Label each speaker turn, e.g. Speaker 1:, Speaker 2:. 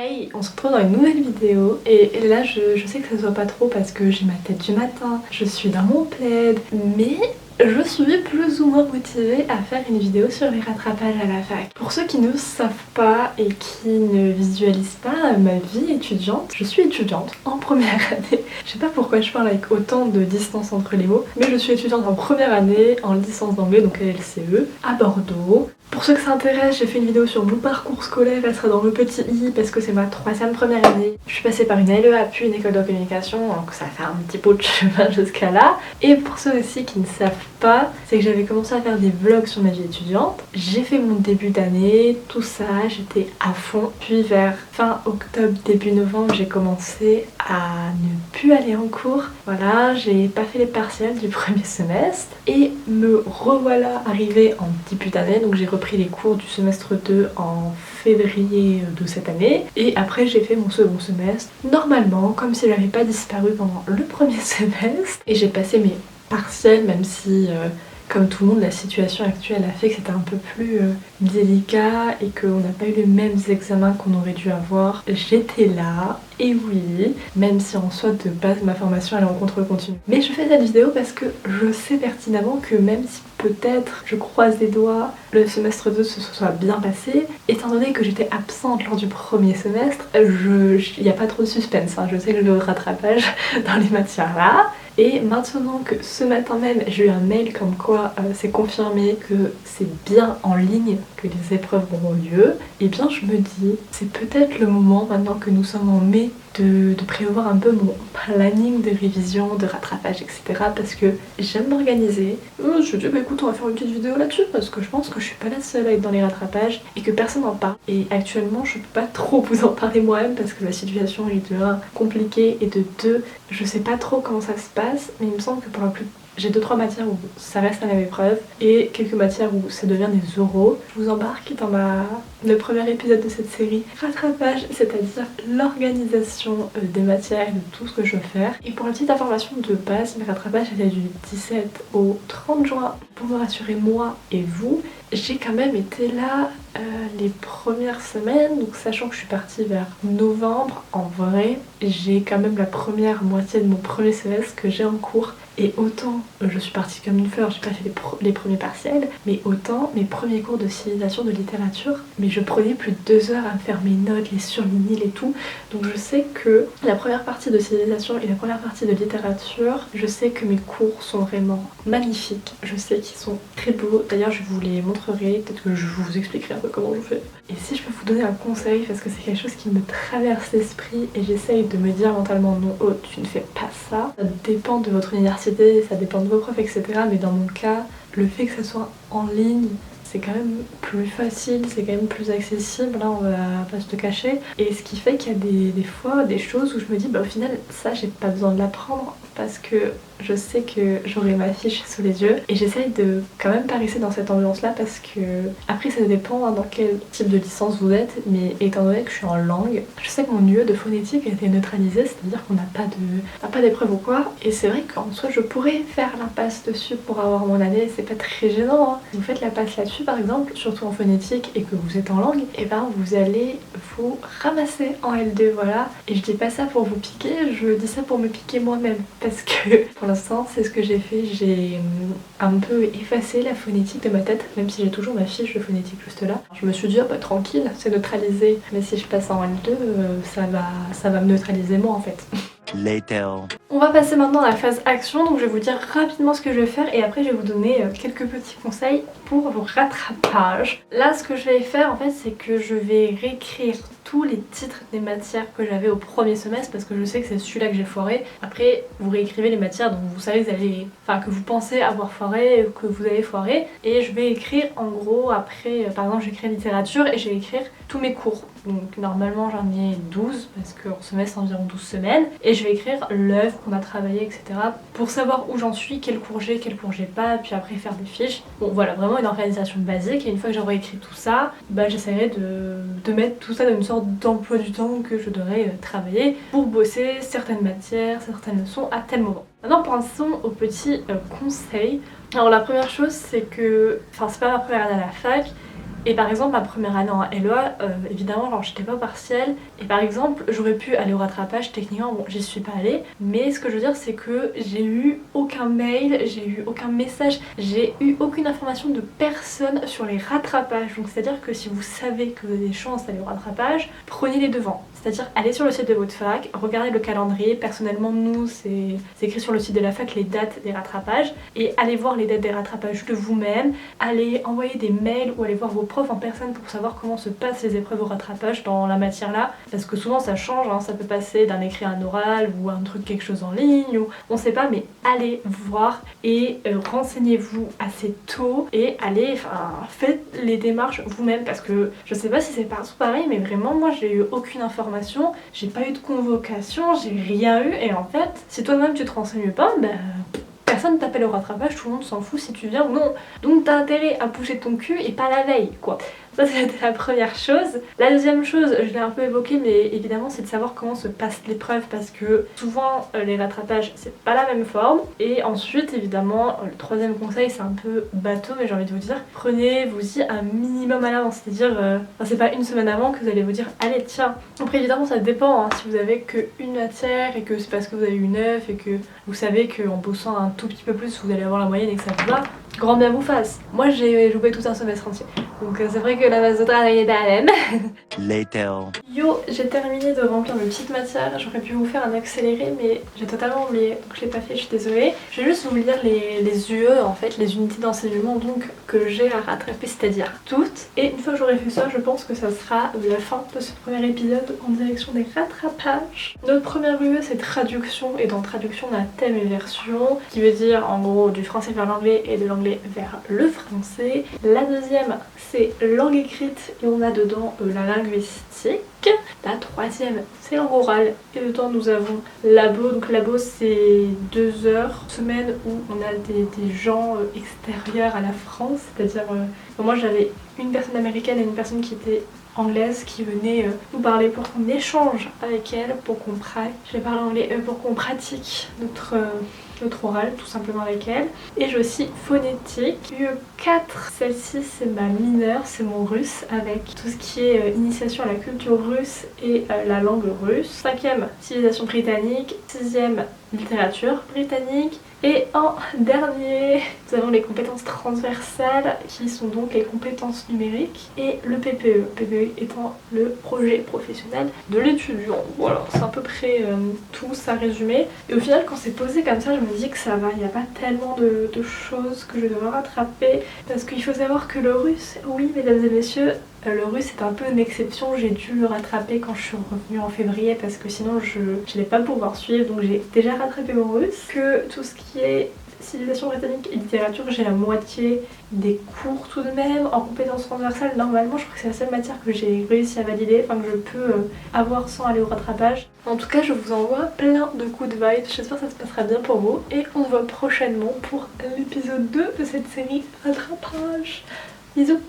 Speaker 1: Hey, on se retrouve dans une nouvelle vidéo et là je sais que ça se voit pas trop parce que j'ai ma tête du matin, je suis dans mon plaid, mais je suis plus ou moins motivée à faire une vidéo sur les rattrapages à la fac. Pour ceux qui ne savent pas et qui ne visualisent pas ma vie étudiante, je suis étudiante en première année. Je sais pas pourquoi je parle avec autant de distance entre les mots, mais je suis étudiante en première année en licence d'anglais, donc à LCE, à Bordeaux. Pour ceux que ça intéresse, j'ai fait une vidéo sur mon parcours scolaire, elle sera dans le petit i parce que c'est ma troisième première année. Je suis passée par une LEA puis une école de communication, donc ça fait un petit bout de chemin jusqu'à là. Et pour ceux aussi qui ne savent pas, c'est que j'avais commencé à faire des vlogs sur ma vie étudiante. J'ai fait mon début d'année, tout ça, j'étais à fond. Puis vers fin octobre, début novembre, j'ai commencé à ne plus aller en cours. Voilà, j'ai pas fait les partiels du premier semestre et me revoilà arrivée en début d'année, donc j'ai repris les cours du semestre 2 en février de cette année et après j'ai fait mon second semestre normalement comme si j'avais pas disparu pendant le premier semestre et j'ai passé mes partiels même si comme tout le monde la situation actuelle a fait que c'était un peu plus délicat et qu'on n'a pas eu les mêmes examens qu'on aurait dû avoir. J'étais là et oui, même si en soi de base ma formation elle est en contrôle continu. Mais je fais cette vidéo parce que je sais pertinemment que même si peut-être je croise les doigts le semestre 2 se soit bien passé, étant donné que j'étais absente lors du premier semestre, il n'y a pas trop de suspense, hein. Je sais que je vais au rattrapage dans les matières là. Et maintenant que ce matin même j'ai eu un mail comme quoi c'est confirmé que c'est bien en ligne que les épreuves auront lieu, et bien je me dis c'est peut-être le moment maintenant que nous sommes en mai de prévoir un peu mon planning de révision, de rattrapage, etc. parce que j'aime m'organiser. Je dis bah écoute on va faire une petite vidéo là-dessus parce que je pense que je suis pas la seule à être dans les rattrapages et que personne n'en parle. Et actuellement je peux pas trop vous en parler moi-même parce que la situation est de 1 compliquée et de 2 je sais pas trop comment ça se passe, mais il me semble que pour la plus j'ai 2-3 matières où ça reste la même épreuve et quelques matières où ça devient des oraux. Je vous embarque dans le premier épisode de cette série rattrapage, c'est-à-dire l'organisation des matières et de tout ce que je veux faire. Et pour la petite information de base, mes rattrapages étaient du 17 au 30 juin. Pour me rassurer moi et vous, j'ai quand même été là les premières semaines, donc sachant que je suis partie vers novembre, en vrai, j'ai quand même la première moitié de mon premier semestre que j'ai en cours. Et autant je suis partie comme une fleur, j'ai pas fait les premiers partiels, mais autant mes premiers cours de civilisation de littérature, mais je prenais plus de 2 heures à me faire mes notes, les surligner et tout. Donc je sais que la première partie de civilisation et la première partie de littérature, je sais que mes cours sont vraiment magnifiques. Je sais qu'ils sont très beaux. D'ailleurs je vous les montrerai, peut-être que je vous expliquerai un peu comment je fais. Et si je peux vous donner un conseil, parce que c'est quelque chose qui me traverse l'esprit et j'essaye de me dire mentalement non, oh tu ne fais pas ça. Ça dépend de votre université, ça dépend de vos profs, etc. Mais dans mon cas, le fait que ça soit en ligne, c'est quand même plus facile, c'est quand même plus accessible, là on va pas se le cacher. Et ce qui fait qu'il y a des fois des choses où je me dis bah au final ça j'ai pas besoin de l'apprendre parce que je sais que j'aurai ma fiche sous les yeux et j'essaye de quand même pas rester dans cette ambiance là parce que après ça dépend dans quel type de licence vous êtes, mais étant donné que je suis en langue, je sais que mon UE de phonétique a été neutralisé, c'est-à-dire qu'on n'a pas d'épreuve ou quoi, et c'est vrai qu'en soi je pourrais faire l'impasse dessus pour avoir mon année, c'est pas très gênant, hein. Vous faites la passe là-dessus par exemple, surtout en phonétique et que vous êtes en langue, et ben vous allez vous ramasser en L2, voilà. Et je dis pas ça pour vous piquer, je dis ça pour me piquer moi-même parce que pour l'instant c'est ce que j'ai fait, j'ai un peu effacé la phonétique de ma tête, même si j'ai toujours ma fiche de phonétique juste là. Je me suis dit oh bah tranquille, c'est neutralisé, mais si je passe en L2 ça va me neutraliser moi en fait. Later. On va passer maintenant à la phase action, donc je vais vous dire rapidement ce que je vais faire et après je vais vous donner quelques petits conseils pour vos rattrapages. Là ce que je vais faire en fait c'est que je vais réécrire tous les titres des matières que j'avais au premier semestre parce que je sais que c'est celui-là que j'ai foiré. Après vous réécrivez les matières dont vous savez que vous pensez avoir foiré, que vous avez foiré, et je vais écrire en gros après, par exemple j'écris littérature et je vais écrire tous mes cours. Donc normalement j'en ai 12 parce qu'en semestre c'est environ 12 semaines et je vais écrire l'œuvre qu'on a travaillé, etc. pour savoir où j'en suis, quel cours j'ai pas, puis après faire des fiches. Bon voilà, vraiment une organisation basique, et une fois que j'aurai écrit tout ça, bah, j'essaierai de mettre tout ça dans une sorte d'emploi du temps que je devrais travailler pour bosser certaines matières, certaines leçons à tel moment. Maintenant passons aux petits conseils. Alors la première chose c'est que, enfin c'est pas ma première année à la fac, Et par exemple ma première année en LEA, évidemment genre j'étais pas au partiel et par exemple j'aurais pu aller au rattrapage techniquement, bon j'y suis pas allée, mais ce que je veux dire c'est que j'ai eu aucun mail, j'ai eu aucun message, j'ai eu aucune information de personne sur les rattrapages. Donc c'est à dire que si vous savez que vous avez des chances d'aller au rattrapage, prenez les devants. C'est-à-dire allez sur le site de votre fac, regardez le calendrier, personnellement nous c'est écrit sur le site de la fac les dates des rattrapages et allez voir les dates des rattrapages de vous-même, allez envoyer des mails ou allez voir vos profs en personne pour savoir comment se passent les épreuves au rattrapage dans la matière là, parce que souvent ça change, hein, ça peut passer d'un écrit à un oral ou un truc quelque chose en ligne ou on sait pas, mais allez voir et renseignez-vous assez tôt et allez, faites les démarches vous-même parce que je sais pas si c'est partout pareil mais vraiment moi j'ai eu aucune information, j'ai pas eu de convocation, j'ai rien eu et en fait si toi-même tu te renseignes pas, personne t'appelle au rattrapage, tout le monde s'en fout si tu viens ou non. Donc t'as intérêt à bouger ton cul et pas la veille quoi. Ça c'était la première chose. La deuxième chose, je l'ai un peu évoqué mais évidemment c'est de savoir comment se passe l'épreuve parce que souvent les rattrapages c'est pas la même forme. Et ensuite évidemment le troisième conseil c'est un peu bateau mais j'ai envie de vous dire, prenez-vous-y un minimum à l'avance, c'est-à-dire c'est pas une semaine avant que vous allez vous dire allez tiens. Après évidemment ça dépend, hein, si vous avez qu'une matière et que c'est parce que vous avez eu 9 et que vous savez qu'en bossant un tout petit peu plus vous allez avoir la moyenne et que ça vous va, grand bien vous fasse. Moi j'ai loupé tout un semestre entier. Donc c'est vrai que la base de travail est pas la même.
Speaker 2: Later.
Speaker 1: Yo, j'ai terminé de remplir mes petites matières. J'aurais pu vous faire un accéléré mais j'ai totalement oublié. Donc je l'ai pas fait, je suis désolée. Je vais juste vous lire les UE en fait, les unités d'enseignement donc que j'ai à rattraper, c'est-à-dire toutes. Et une fois que j'aurai fait ça, je pense que ça sera la fin de ce premier épisode en direction des rattrapages. Notre première UE c'est traduction et dans traduction on a thème et version qui veut dire en gros du français vers l'anglais et de l'anglais vers le français. La deuxième c'est langue écrite et on a dedans la linguistique. La troisième c'est langue orale et dedans nous avons labo. Donc labo c'est 2 heures semaine où on a des gens extérieurs à la France, c'est-à-dire moi j'avais une personne américaine et une personne qui était anglaise qui venait nous parler pour qu'on échange avec elle, pour qu'on je vais parler anglais, pour qu'on pratique notre oral tout simplement avec elle. Et j'ai aussi phonétique. UE4, celle-ci c'est ma mineure, c'est mon russe avec tout ce qui est initiation à la culture russe et la langue russe. 5e, civilisation britannique. 6e, littérature britannique. Et en dernier, nous avons les compétences transversales qui sont donc les compétences numériques et le PPE. PPE étant le projet professionnel de l'étudiant. Voilà, c'est à peu près tout ça résumé. Et au final, quand c'est posé comme ça, je me dis que ça va, il n'y a pas tellement de choses que je dois rattraper. Parce qu'il faut savoir que le russe, oui mesdames et messieurs, le russe est un peu une exception, j'ai dû le rattraper quand je suis revenue en février parce que sinon je n'allais pas pouvoir suivre, donc j'ai déjà rattrapé mon russe. Que tout ce qui est civilisation britannique et littérature, j'ai la moitié des cours tout de même. En compétences transversales, normalement je crois que c'est la seule matière que j'ai réussi à valider, enfin que je peux avoir sans aller au rattrapage. En tout cas je vous envoie plein de coups de vibes, j'espère que ça se passera bien pour vous et on se voit prochainement pour l'épisode 2 de cette série rattrapage. Bisous.